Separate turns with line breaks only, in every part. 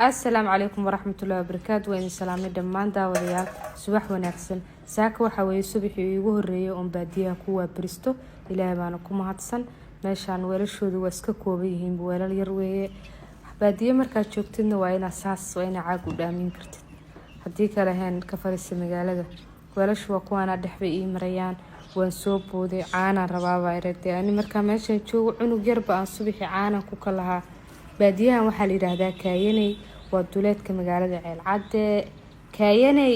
السلام عليكم ورحمة الله وبركاته. وين سلامي دمان داوديال subax wanaagsan. saaka waxa weeye subaxii ugu horeeyay oo baadiyaha kuwa bristo ilaahay baan ku mahadsan. meeshaan weelashoodu waa iska kooban yihiin weelal yar weeye. baadiye markaad joogtidna waa inaad saas waa inaad caag u dhaamin kartid haddii kale heen ka fariisa magaalada. weelashu waa kuwaana dhexba ii marayaan waan soo booday caana rabaaba iradee ani markaa meesha joogo cunug yarba aan subaxii caana ku kalahaa. baadiyahan waxaa la yiraahdaa kaayanay waa duleedka magaalada ceelcadde. kaayanay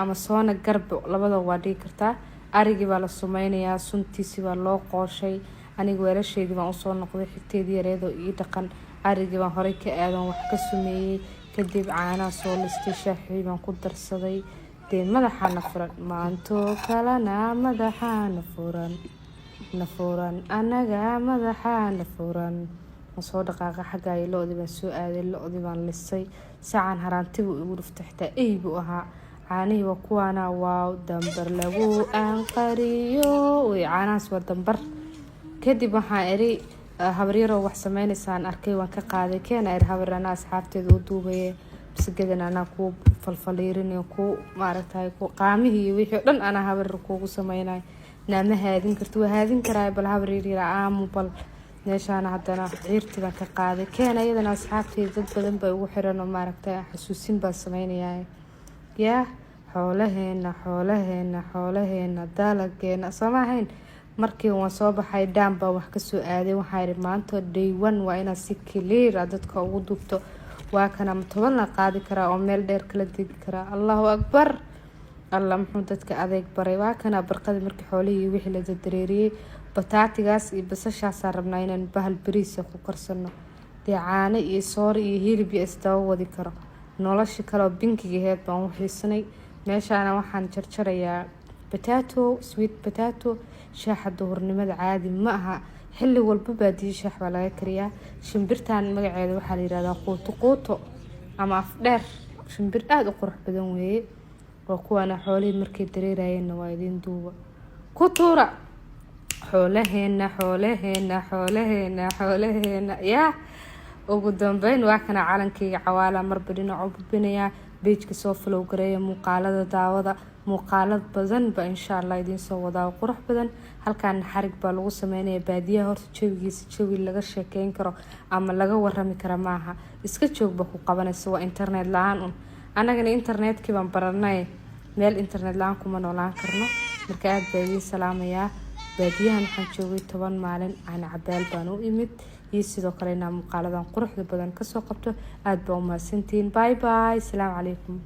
ama soona garbo labada waa dhigi kartaa. arigii baa la sumaynayaa suntiisi baa loo qooshay. aniga weelasheedii baan usoo noqday xigteedii yareedoo ii dhaqan. arigii baan horey ka aadan wax ka sameeyey kadib caanaha soo listay shaaxii baan ku darsaday. dee madaxaana furan maantoo kalena madaxaana furan anaga madaxaana furan. soo dhaqaaqa xagga ay lo'di baan soo aaday lo'di baan lisay sacan haraantibu igu dhuftay xitaa aybu ahaa. caanihi waa kuwaana waa dambar lagu anqariyo way caanahaas waa dambar. kadib waxaan eri habaryaroo wax sameynaysaan arkay waan ka qaaday keena er habar anaa asxaabteeda u duubaye bisgadan anaa ku falfaliirinay ku maaragtay ku qaamihii iyo wixii dhan anaa habar kuugu sameynay naama haadin karto waa haadin karaa bal habaryar aamu bal meeshaan haddana ciirti baan ka qaaday keena iyadana asxaabteeda dad badan bay ugu xiran oo maaragtay xasuusin baan sameynayaa. yaa xoolaheena dalageena samahayn markii waan soo baxay daan baa wax ka soo aaday waxaan iri maanta day 1 waa inaad si clear dadka ugu dubto waa kana toban la qaadi karaa oo meel dheer kala degi karaa. allahu akbar allah muxuu dadka adeeg baray waa kana barqadii markii xoolihii wixii la dareeriyay bataatigaas iyo basashaas rabnaa inaan bahal bariis ku karsano. dee caano iyo soor iyo hilib iyo isdaba wadi karo nolosha kale oo binkiga heed baan u xiisanay. meeshaana waxaan jarjarayaa potato sweet potato. shaaxa duhurnimada caadi ma aha xilli walba baadiyo shaax baa laga kariyaa. shimbirtaan magaceeda waxaa la yiraahdaa quuto ama afdheer shimbir aad u qurux badan weeye. waa kuwaana xoolihii markay dareerayeen waa idin duuba ku tuura xoolaheena yaa ugu dambeyn waa kana calankayga cawaala marba dhinac u bubinayaa beejka soo follow gareeya muuqaalada daawada muuqaalad badan ba insha Allah idin soo wadaa qurux badan. halkaan xarig baa lagu sameynayaa baadiyaha horta jawigiisa jawi laga sheekeyn karo ama laga warrami karo maaha iska joogba ku qabanaysa waa internet la'aan anagana internetkii baan baranay meel internet la'aan kuma noolaan karno. marka aad baa idin salaamayaa. baadiyahan waxaan joogay 10 maalin aan cabaal baan u imid iyo sidoo kale inaan muuqaaladan quruxda badan ka soo qabto. aad baa u mahadsantiin. bye bye. assalaamu calaykum.